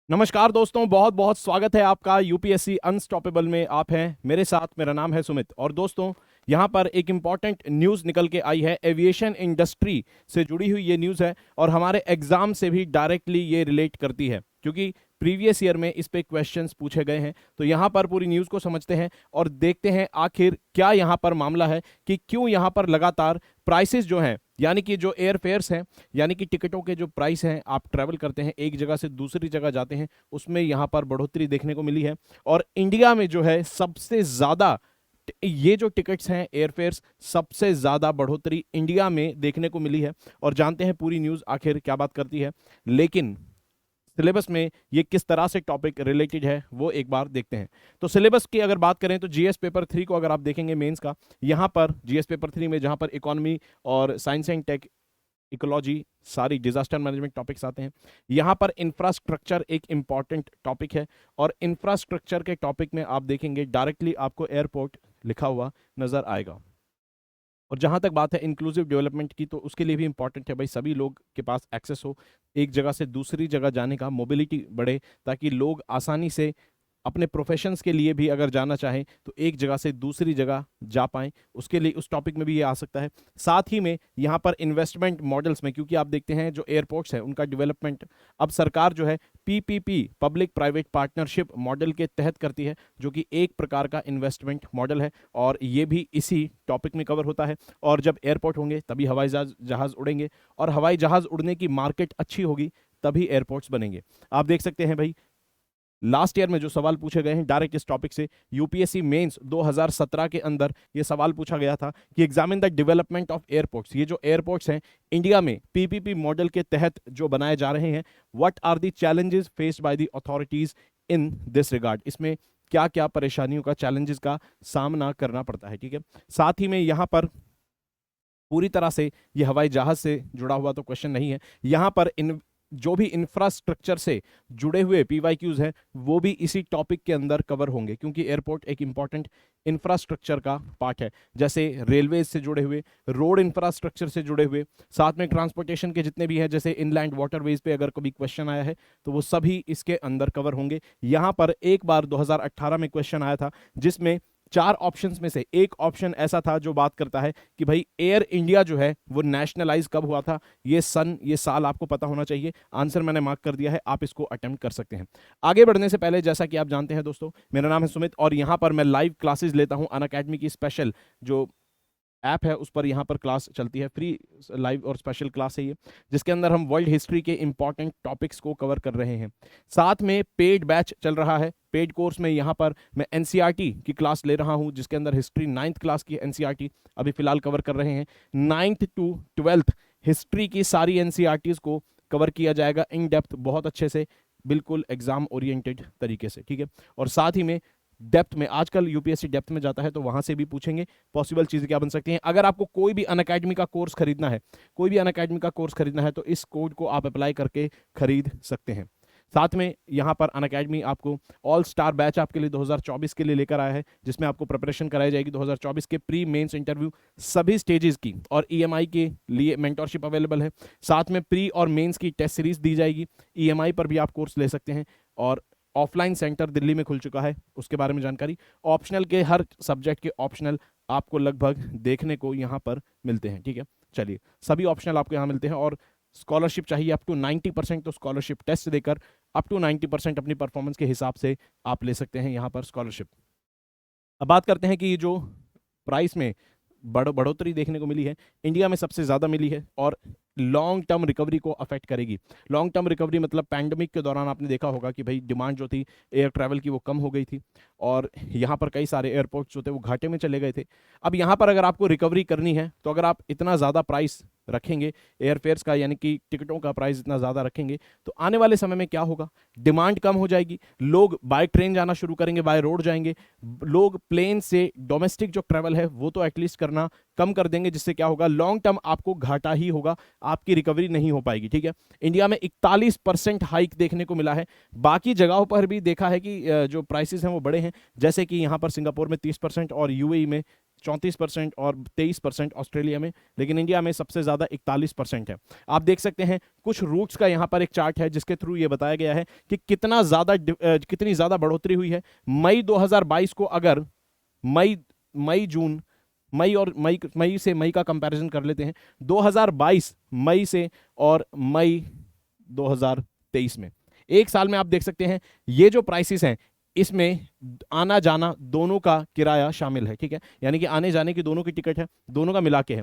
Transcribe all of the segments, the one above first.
नमस्कार दोस्तों, बहुत बहुत स्वागत है आपका यूपीएससी अनस्टॉपेबल में। आप हैं मेरे साथ, मेरा नाम है सुमित। और दोस्तों, यहाँ पर एक इंपॉर्टेंट न्यूज़ निकल के आई है, एविएशन इंडस्ट्री से जुड़ी हुई ये न्यूज़ है और हमारे एग्जाम से भी डायरेक्टली ये रिलेट करती है, क्योंकि प्रीवियस ईयर में इस पे क्वेश्चंस पूछे गए हैं। तो यहाँ पर पूरी न्यूज़ को समझते हैं और देखते हैं आखिर क्या यहाँ पर मामला है कि क्यों यहाँ पर लगातार प्राइसेस जो हैं, यानी कि जो एयर फेयर्स हैं, यानी कि टिकटों के जो प्राइस हैं, आप ट्रैवल करते हैं एक जगह से दूसरी जगह जाते हैं, उसमें यहाँ पर बढ़ोतरी देखने को मिली है। और इंडिया में जो है सबसे ज़्यादा ये जो टिकट्स हैं एयरफेयर्स, सबसे ज़्यादा बढ़ोतरी इंडिया में देखने को मिली है। और जानते हैं पूरी न्यूज़ आखिर क्या बात करती है, लेकिन सिलेबस में ये किस तरह से टॉपिक रिलेटेड है वो एक बार देखते हैं। तो सिलेबस की अगर बात करें तो जीएस पेपर 3 को अगर आप देखेंगे मेंस का, यहाँ पर जीएस पेपर 3 में जहाँ पर इकोनॉमी और साइंस एंड टेक, इकोलॉजी, सारी डिजास्टर मैनेजमेंट टॉपिक्स आते हैं। यहाँ पर इंफ्रास्ट्रक्चर एक इंपॉर्टेंट टॉपिक है और इंफ्रास्ट्रक्चर के टॉपिक में आप देखेंगे डायरेक्टली आपको एयरपोर्ट लिखा हुआ नजर आएगा। और जहां तक बात है इंक्लूसिव डेवलपमेंट की, तो उसके लिए भी इंपॉर्टेंट है भाई, सभी लोग के पास एक्सेस हो एक जगह से दूसरी जगह जाने का, मोबिलिटी बढ़े, ताकि लोग आसानी से अपने प्रोफेशंस के लिए भी अगर जाना चाहें तो एक जगह से दूसरी जगह जा पाएं। उसके लिए उस टॉपिक में भी ये आ सकता है। साथ ही में यहाँ पर इन्वेस्टमेंट मॉडल्स में, क्योंकि आप देखते हैं जो एयरपोर्ट्स हैं उनका डेवलपमेंट अब सरकार जो है PPP, public private partnership model के तहत करती है, जो कि एक प्रकार का इन्वेस्टमेंट मॉडल है और ये भी इसी टॉपिक में कवर होता है। और जब एयरपोर्ट होंगे तभी हवाई जहाज उड़ेंगे, और हवाई जहाज उड़ने की मार्केट अच्छी होगी तभी एयरपोर्ट्स बनेंगे। आप देख सकते हैं भाई, लास्ट ईयर में जो सवाल पूछे गए हैं डायरेक्ट इस टॉपिक से, यूपीएससी मेंस 2017 के अंदर ये सवाल पूछा गया था कि examine the development of airports. ये जो एयरपोर्ट्स हैं इंडिया में पीपीपी मॉडल के तहत जो बनाए जा रहे हैं, what are the challenges faced by the authorities in this regard, इसमें क्या क्या परेशानियों का, चैलेंजेस का सामना करना पड़ता है। ठीक है, साथ ही में यहाँ पर पूरी तरह से ये हवाई जहाज से जुड़ा हुआ तो क्वेश्चन नहीं है, यहाँ पर इन जो भी इंफ्रास्ट्रक्चर से जुड़े हुए पीवाईक्यूज हैं वो भी इसी टॉपिक के अंदर कवर होंगे, क्योंकि एयरपोर्ट एक इंपॉर्टेंट इंफ्रास्ट्रक्चर का पार्ट है। जैसे रेलवे से जुड़े हुए, रोड इंफ्रास्ट्रक्चर से जुड़े हुए, साथ में ट्रांसपोर्टेशन के जितने भी हैं, जैसे इनलैंड वाटरवेज पे अगर कभी क्वेश्चन आया है तो वो सभी इसके अंदर कवर होंगे। यहाँ पर एक बार 2018 में क्वेश्चन आया था जिसमें 4 ऑप्शंस में से एक ऑप्शन ऐसा था जो बात करता है कि भाई एयर इंडिया जो है वो नेशनलाइज कब हुआ था। ये सन, ये साल आपको पता होना चाहिए। आंसर मैंने मार्क कर दिया है, आप इसको अटेम्प्ट कर सकते हैं। आगे बढ़ने से पहले, जैसा कि आप जानते हैं दोस्तों, मेरा नाम है सुमित और यहाँ पर मैं लाइव क्लासेस लेता हूँ। अनअकैडमी की स्पेशल जो ऐप है उस पर यहाँ पर क्लास चलती है, फ्री लाइव और स्पेशल क्लास है ये, जिसके अंदर हम वर्ल्ड हिस्ट्री के इंपॉर्टेंट टॉपिक्स को कवर कर रहे हैं। साथ में पेड बैच चल रहा है। पेड कोर्स में यहाँ पर मैं एनसीईआरटी की क्लास ले रहा हूँ, जिसके अंदर हिस्ट्री 9th क्लास की एनसीईआरटी अभी फिलहाल कवर कर रहे हैं। 9th to 12th हिस्ट्री की सारी एनसीईआरटीज को कवर किया जाएगा इन डेप्थ, बहुत अच्छे से, बिल्कुल एग्जाम ओरिएंटेड तरीके से। ठीक है, और साथ ही में डेप्थ में, आजकल यूपीएससी डेप्थ में जाता है तो वहां से भी पूछेंगे पॉसिबल चीजें क्या बन सकती हैं। अगर आपको कोई भी अनअकैडमी का कोर्स खरीदना है, कोई भी अनअकैडमी का कोर्स खरीदना है तो इस कोड को आप अप्लाई करके खरीद सकते हैं। साथ में यहाँ पर अनअकैडमी आपको ऑल स्टार बैच आपके लिए 2024 के लिए लेकर आया है, जिसमें आपको प्रिपरेशन कराई जाएगी 2024 के प्री मेंस इंटरव्यू सभी स्टेजेस की, और ईएमआई के लिए मेंटरशिप अवेलेबल है। साथ में प्री और मेंस की टेस्ट सीरीज दी जाएगी, ईएमआई पर भी आप कोर्स ले सकते हैं। और ऑफलाइन सेंटर दिल्ली में खुल चुका है, उसके बारे में जानकारी। ऑप्शनल के हर सब्जेक्ट के ऑप्शनल आपको लगभग देखने को यहाँ पर मिलते हैं। ठीक है, चलिए, सभी ऑप्शनल आपको यहाँ मिलते हैं। और स्कॉलरशिप चाहिए अप टू 90%, तो स्कॉलरशिप टेस्ट देकर अप टू 90% अपनी परफॉर्मेंस के हिसाब से आप ले सकते हैं यहाँ पर स्कॉलरशिप। अब बात करते हैं कि ये जो प्राइस में बढ़ोतरी देखने को मिली है, इंडिया में सबसे ज़्यादा मिली है और लॉन्ग टर्म रिकवरी को अफेक्ट करेगी। लॉन्ग टर्म रिकवरी मतलब पैंडमिक के दौरान आपने देखा होगा कि भाई डिमांड जो थी एयर ट्रैवल की वो कम हो गई थी और यहाँ पर कई सारे एयरपोर्ट्स जो थे वो घाटे में चले गए थे। अब यहाँ पर अगर आपको रिकवरी करनी है तो अगर आप इतना ज़्यादा प्राइस रखेंगे एयरफेयर्स का, यानी कि टिकटों का प्राइस इतना ज़्यादा रखेंगे, तो आने वाले समय में क्या होगा, डिमांड कम हो जाएगी, लोग बाय ट्रेन जाना शुरू करेंगे, बाय रोड जाएंगे, लोग प्लेन से डोमेस्टिक जो ट्रैवल है वो तो एटलीस्ट करना कम कर देंगे, जिससे क्या होगा, लॉन्ग टर्म आपको घाटा ही होगा, आपकी रिकवरी नहीं हो पाएगी। ठीक है, इंडिया में 41% हाइक देखने को मिला है। बाकी जगहों पर भी देखा है कि जो प्राइसेस हैं वो बड़े हैं, जैसे कि यहाँ पर सिंगापुर में 30% और यूएई में 34% और 23% ऑस्ट्रेलिया में, लेकिन इंडिया में सबसे ज़्यादा 41% है। आप देख सकते हैं कुछ रूट्स का यहाँ पर एक चार्ट है जिसके थ्रू ये बताया गया है कि कितनी ज़्यादा बढ़ोतरी हुई है। मई 2022 को अगर मई से मई का कंपैरिजन कर लेते हैं, 2022 मई से और मई 2023 में, एक साल में आप देख सकते हैं ये जो प्राइसेस हैं इसमें आना जाना दोनों का किराया शामिल है, ठीक है, यानी कि आने जाने की दोनों की टिकट है, दोनों का मिला के है।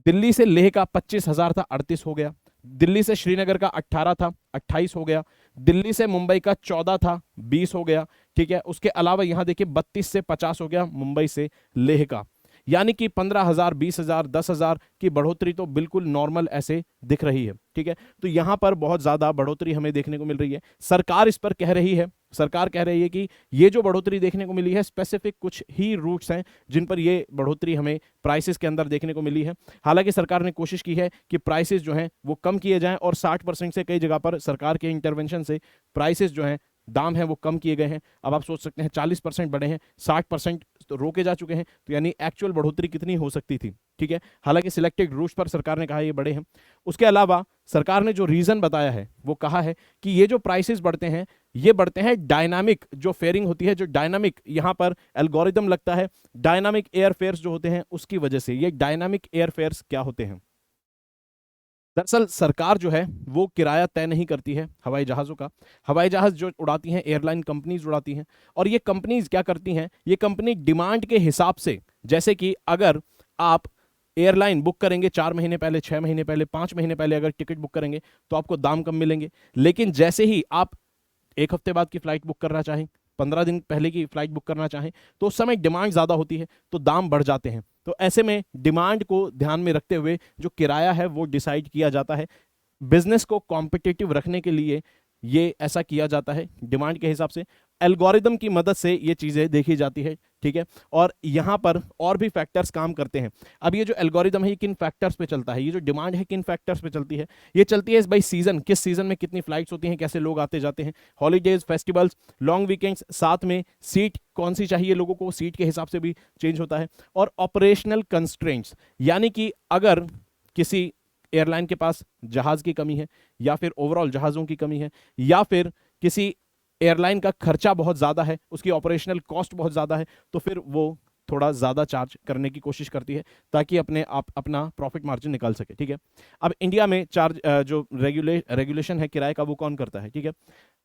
दिल्ली से लेह का 25,000 था, 38 हो गया। दिल्ली से श्रीनगर का 18 था, 28 हो गया। दिल्ली से मुंबई का 14 था, 20 हो गया, ठीक है। उसके अलावा यहां देखिए 32 से 50 हो गया मुंबई से लेह का, यानी कि 15,000, 20,000, 10,000 की बढ़ोतरी तो बिल्कुल नॉर्मल ऐसे दिख रही है, ठीक है। तो यहां पर बहुत ज्यादा बढ़ोतरी हमें देखने को मिल रही है। सरकार इस पर कह रही है, सरकार कह रही है कि ये जो बढ़ोतरी देखने को मिली है स्पेसिफिक कुछ ही रूट्स हैं जिन पर ये बढ़ोतरी हमें प्राइसेस के अंदर देखने को मिली है। हालांकि सरकार ने कोशिश की है कि प्राइसेस जो हैं वो कम किए जाएं और 60% से कई जगह पर सरकार के इंटरवेंशन से प्राइसेस जो हैं, दाम हैं वो कम किए गए हैं। अब आप सोच सकते हैं 40% बढ़े हैं, 60% तो रोके जा चुके हैं, तो यानी एक्चुअल बढ़ोतरी कितनी हो सकती थी, ठीक है। हालांकि सिलेक्टेड रूट्स पर सरकार ने कहा ये बढ़े हैं। उसके अलावा सरकार ने जो रीजन बताया है वो कहा है कि ये जो प्राइसेस बढ़ते हैं ये बढ़ते हैं डायनामिक जो फेयरिंग होती है, जो डायनामिक यहां पर एल्गोरिदम लगता है, डायनामिक एयर फेयर्स जो होते हैं उसकी वजह से। ये डायनामिक एयर फेयर्स क्या होते हैं? दरअसल सरकार जो है वो किराया तय नहीं करती है हवाई जहाज़ों का। हवाई जहाज़ जो उड़ाती हैं एयरलाइन कंपनीज उड़ाती हैं, और ये कंपनीज क्या करती हैं, ये कंपनी डिमांड के हिसाब से, जैसे कि अगर आप एयरलाइन बुक करेंगे 4 महीने पहले, 6 महीने पहले, 5 महीने पहले अगर टिकट बुक करेंगे तो आपको दाम कम मिलेंगे। लेकिन जैसे ही आप 1 हफ्ते बाद की फ्लाइट बुक करना चाहें, 15 दिन पहले की फ्लाइट बुक करना चाहें, तो उस समय डिमांड ज़्यादा होती है तो दाम बढ़ जाते हैं। तो ऐसे में डिमांड को ध्यान में रखते हुए जो किराया है वो डिसाइड किया जाता है। बिजनेस को कॉम्पिटिटिव रखने के लिए ये ऐसा किया जाता है, डिमांड के हिसाब से एल्गोरिदम की मदद से ये चीज़ें देखी जाती है, ठीक है। और यहाँ पर और भी फैक्टर्स काम करते हैं। अब ये जो एल्गोरिदम है ये किन फैक्टर्स पे चलता है, ये जो डिमांड है किन फैक्टर्स पे चलती है? ये चलती है भाई सीजन, किस सीजन में कितनी फ्लाइट्स होती हैं, कैसे लोग आते जाते हैं, हॉलीडेज, फेस्टिवल्स, लॉन्ग वीकेंड्स, साथ में सीट कौन सी चाहिए लोगों को, सीट के हिसाब से भी चेंज होता है। और ऑपरेशनल कंस्ट्रेंट्स, यानी कि अगर किसी एयरलाइन के पास जहाज की कमी है, या फिर ओवरऑल जहाज़ों की कमी है, या फिर किसी एयरलाइन का खर्चा बहुत ज़्यादा है, उसकी ऑपरेशनल कॉस्ट बहुत ज़्यादा है, तो फिर वो थोड़ा ज़्यादा चार्ज करने की कोशिश करती है ताकि अपना प्रॉफिट मार्जिन निकाल सके, ठीक है। अब इंडिया में चार्ज जो रेगुलेशन है किराए का वो कौन करता है, ठीक है।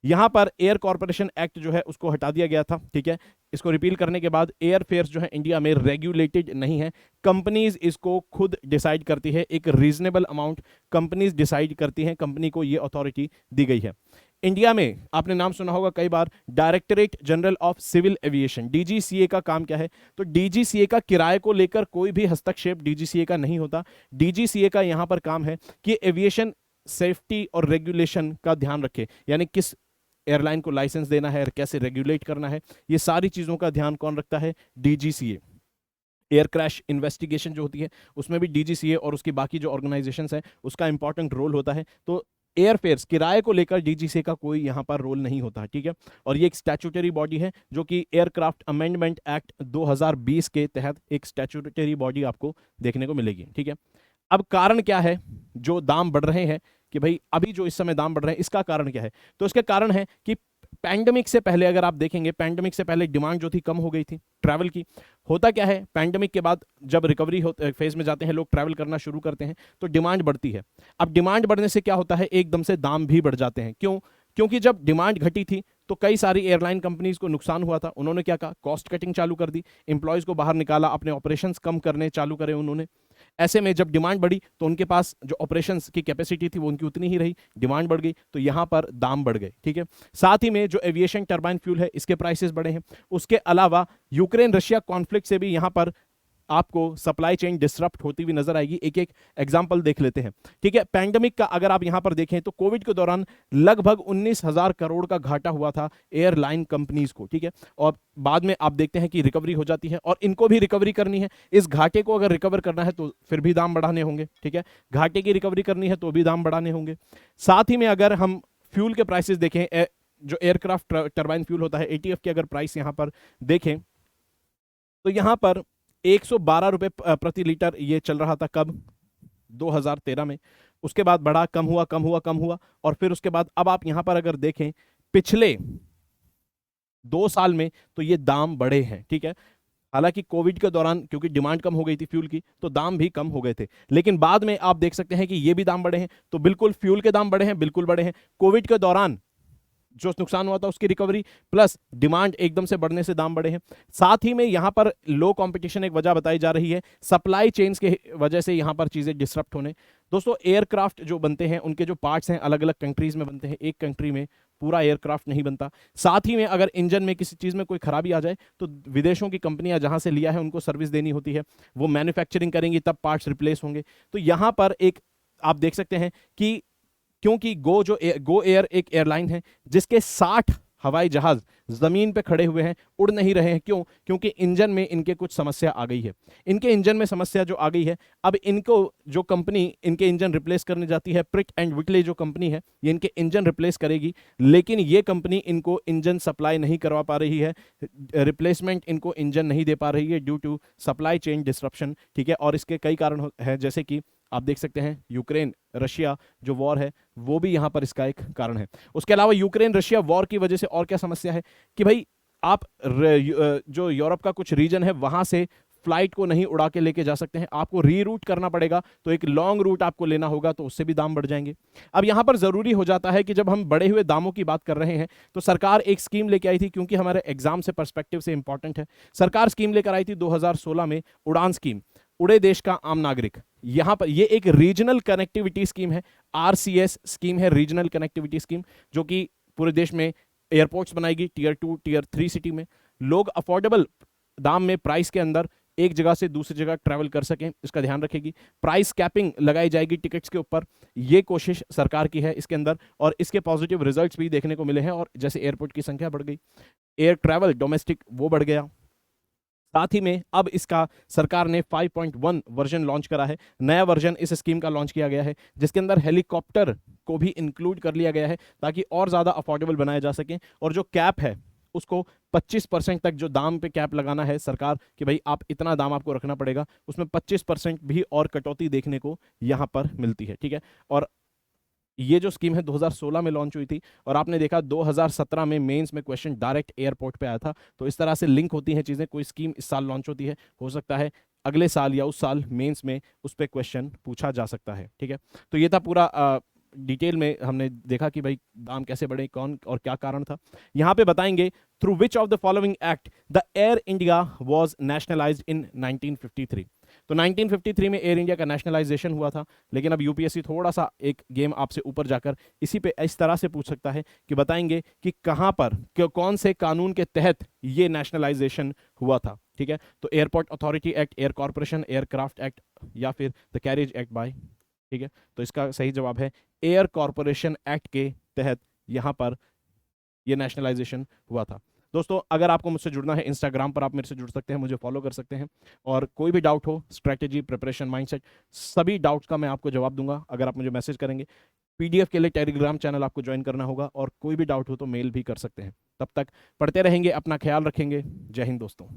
यहां पर एयर कॉर्पोरेशन एक्ट जो है उसको हटा दिया गया था, ठीक है। इसको रिपील करने के बाद एयर फेयर्स जो है इंडिया में रेगुलेटेड नहीं है, कंपनीज इसको खुद डिसाइड करती है। एक रीजनेबल अमाउंट कंपनीज डिसाइड करती हैं, कंपनी को ये अथॉरिटी दी गई है। इंडिया में आपने नाम सुना होगा कई बार, directorate general of civil aviation, DGCA का काम क्या है? तो डीजीसीए का किराए को लेकर कोई भी हस्तक्षेप डीजीसीए का नहीं होता। डीजीसीए का यहां पर काम है कि एविएशन सेफ्टी और रेगुलेशन का ध्यान रखे, यानी किस एयरलाइन को लाइसेंस देना है, कैसे रेगुलेट करना है, ये सारी चीजों का ध्यान कौन रखता है? डीजीसीए। एयर क्रैश इन्वेस्टिगेशन जो होती है उसमें भी डीजीसीए और उसकी बाकी जो ऑर्गेनाइजेशंस हैं उसका इंपॉर्टेंट रोल होता है। तो एयरफेयर्स किराए को लेकर डीजीसीए का कोई यहां पर रोल नहीं होता, ठीक है। और ये एक स्टैट्यूटरी बॉडी है जो कि एयरक्राफ्ट अमेंडमेंट एक्ट 2020 के तहत एक स्टैट्यूटरी बॉडी आपको देखने को मिलेगी, ठीक है। अब कारण क्या है जो दाम बढ़ रहे हैं, कि भाई अभी जो इस समय दाम बढ़ रहे हैं इसका कारण क्या है? तो इसके कारण है कि पैंडेमिक से पहले अगर आप देखेंगे, पैंडेमिक से पहले डिमांड जो थी कम हो गई थी ट्रैवल की। होता क्या है, पैंडेमिक के बाद जब रिकवरी फेज में जाते हैं लोग, ट्रैवल करना शुरू करते हैं तो डिमांड बढ़ती है। अब डिमांड बढ़ने से क्या होता है, एकदम से दाम भी बढ़ जाते हैं। क्यों? क्योंकि जब डिमांड घटी थी तो कई सारी एयरलाइन कंपनीज को नुकसान हुआ था, उन्होंने क्या कहा, कॉस्ट कटिंग चालू कर दी, एम्प्लॉयज को बाहर निकाला, अपने ऑपरेशंस कम करने चालू करे उन्होंने। ऐसे में जब डिमांड बढ़ी तो उनके पास जो ऑपरेशंस की कैपेसिटी थी वो उनकी उतनी ही रही, डिमांड बढ़ गई तो यहां पर दाम बढ़ गए, ठीक है। साथ ही में जो एविएशन टरबाइन फ्यूल है इसके प्राइसेस बढ़े हैं। उसके अलावा यूक्रेन रशिया कॉन्फ्लिक्ट से भी यहां पर आपको सप्लाई चेन डिसरप्ट होती हुई नजर आएगी। एक एक एग्जांपल देख लेते हैं, ठीक है। पैंडेमिक का अगर आप यहां पर देखें तो कोविड के दौरान लगभग 19,000 करोड़ का घाटा हुआ था एयरलाइन कंपनीज को, ठीक है। और बाद में आप देखते हैं कि रिकवरी हो जाती है और इनको भी रिकवरी करनी है। इस घाटे को अगर रिकवर करना है तो फिर भी दाम बढ़ाने होंगे, ठीक है। घाटे की रिकवरी करनी है तो भी दाम बढ़ाने होंगे। साथ ही में अगर हम फ्यूल के प्राइसेस देखें, जो एयरक्राफ्ट टरबाइन फ्यूल होता है एटीएफ की अगर प्राइस यहां पर देखें तो यहां पर 112 रुपए प्रति लीटर ये चल रहा था कब? 2013 में। उसके बाद बढ़ा, कम हुआ, कम हुआ, कम हुआ, और फिर उसके बाद अब आप यहां पर अगर देखें पिछले 2 साल में तो ये दाम बढ़े हैं, ठीक है। हालांकि कोविड के दौरान क्योंकि डिमांड कम हो गई थी फ्यूल की तो दाम भी कम हो गए थे, लेकिन बाद में आप देख सकते हैं कि ये भी दाम बढ़े हैं। तो बिल्कुल फ्यूल के दाम बढ़े हैं, बिल्कुल बढ़े हैं। कोविड के दौरान जो नुकसान हुआ था उसकी रिकवरी प्लस डिमांड एकदम से बढ़ने से दाम बढ़े हैं। साथ ही में यहां पर लो कंपटीशन एक वजह बताई जा रही है, सप्लाई चेन्स के वजह से यहां पर चीजें डिसरप्ट होने। दोस्तों एयरक्राफ्ट जो बनते हैं उनके जो पार्ट्स हैं अलग अलग कंट्रीज में बनते हैं, एक कंट्री में पूरा एयरक्राफ्ट नहीं बनता। साथ ही में अगर इंजन में किसी चीज में कोई खराबी आ जाए तो विदेशों की कंपनियां जहां से लिया है उनको सर्विस देनी होती है, वो मैन्युफैक्चरिंग करेंगी तब पार्ट्स रिप्लेस होंगे। तो यहां पर एक आप देख सकते हैं कि क्योंकि गो एयर एक एयरलाइन है जिसके 60 हवाई जहाज जमीन पे खड़े हुए हैं, उड़ नहीं रहे हैं। क्यों? क्योंकि इंजन में इनके कुछ समस्या आ गई है। इनके इंजन में समस्या जो आ गई है, अब इनको जो कंपनी इनके इंजन रिप्लेस करने जाती है, प्रिट एंड विटले जो कंपनी है, ये इनके इंजन रिप्लेस करेगी, लेकिन ये कंपनी इनको इंजन सप्लाई नहीं करवा पा रही है, रिप्लेसमेंट इनको इंजन नहीं दे पा रही है due to supply chain disruption, ठीक है। और इसके कई कारण है, जैसे कि आप देख सकते हैं यूक्रेन रशिया जो वॉर है वो भी यहां पर इसका एक कारण है। उसके अलावा यूक्रेन रशिया वॉर की वजह से और क्या समस्या है कि भाई आप जो यूरोप का कुछ रीजन है वहां से फ्लाइट को नहीं उड़ा के लेके जा सकते हैं, आपको रीरूट करना पड़ेगा, तो एक लॉन्ग रूट आपको लेना होगा, तो उससे भी दाम बढ़ जाएंगे। अब यहां पर जरूरी हो जाता है कि जब हम बढ़े हुए दामों की बात कर रहे हैं तो सरकार एक स्कीम लेके आई थी, क्योंकि हमारे एग्जाम से पर्सपेक्टिव से इंपॉर्टेंट है। सरकार स्कीम लेकर आई थी 2016 में, उड़ान स्कीम, उड़े देश का आम नागरिक। यहां पर ये एक रीजनल कनेक्टिविटी स्कीम है, आरसीएस स्कीम है, रीजनल कनेक्टिविटी स्कीम, जो कि पूरे देश में एयरपोर्ट्स बनाएगी टीयर 2 टीयर 3 सिटी में। लोग अफोर्डेबल दाम में प्राइस के अंदर एक जगह से दूसरी जगह ट्रैवल कर सकें, इसका ध्यान रखेगी। प्राइस कैपिंग लगाई जाएगी टिकट्स के ऊपर, ये कोशिश सरकार की है इसके अंदर, और इसके पॉजिटिव रिजल्ट्स भी देखने को मिले हैं। और जैसे एयरपोर्ट की संख्या बढ़ गई, एयर ट्रैवल डोमेस्टिक वो बढ़ गया। साथ ही में अब इसका सरकार ने 5.1 वर्जन लॉन्च करा है, नया वर्जन इस स्कीम का लॉन्च किया गया है, जिसके अंदर हेलीकॉप्टर को भी इंक्लूड कर लिया गया है ताकि और ज़्यादा अफोर्डेबल बनाया जा सके। और जो कैप है उसको 25% तक, जो दाम पे कैप लगाना है सरकार कि भाई आप इतना दाम आपको रखना पड़ेगा, उसमें 25% भी और कटौती देखने को यहां पर मिलती है, ठीक है। और ये जो स्कीम है 2016 में लॉन्च हुई थी, और आपने देखा 2017 में मेंस में क्वेश्चन डायरेक्ट एयरपोर्ट पे आया था। तो इस तरह से लिंक होती हैं चीज़ें, कोई स्कीम इस साल लॉन्च होती है, हो सकता है अगले साल या उस साल मेंस में उस पर क्वेश्चन पूछा जा सकता है, ठीक है। तो ये था पूरा डिटेल में हमने देखा कि भाई दाम कैसे बढ़े, कौन और क्या कारण था। यहां पे बताएंगे through which of the following act the air India was nationalised in 1953। तो 1953 में एयर इंडिया का नेशनलाइजेशन हुआ था, लेकिन अब यूपीएससी थोड़ा सा एक गेम आपसे ऊपर जाकर इसी पे इस तरह से पूछ सकता है कि बताएंगे कि कहां पर कौन से कानून के तहत ये नेशनलाइजेशन हुआ था, ठीक है। तो airport authority act, air corporation aircraft act, या फिर द कैरिज एक्ट बाय, ठीक है। तो इसका सही जवाब है एयर कॉर्पोरेशन एक्ट के तहत यहां पर यह नेशनलाइजेशन हुआ था। दोस्तों अगर आपको मुझसे जुड़ना है, इंस्टाग्राम पर आप मेरे से जुड़ सकते हैं, मुझे फॉलो कर सकते हैं, और कोई भी डाउट हो, स्ट्रैटेजी, प्रिपरेशन, माइंडसेट, सभी डाउट्स का मैं आपको जवाब दूंगा अगर आप मुझे मैसेज करेंगे। पीडीएफ के लिए टेलीग्राम चैनल आपको ज्वाइन करना होगा, और कोई भी डाउट हो तो मेल भी कर सकते हैं। तब तक पढ़ते रहेंगे, अपना ख्याल रखेंगे। जय हिंद दोस्तों।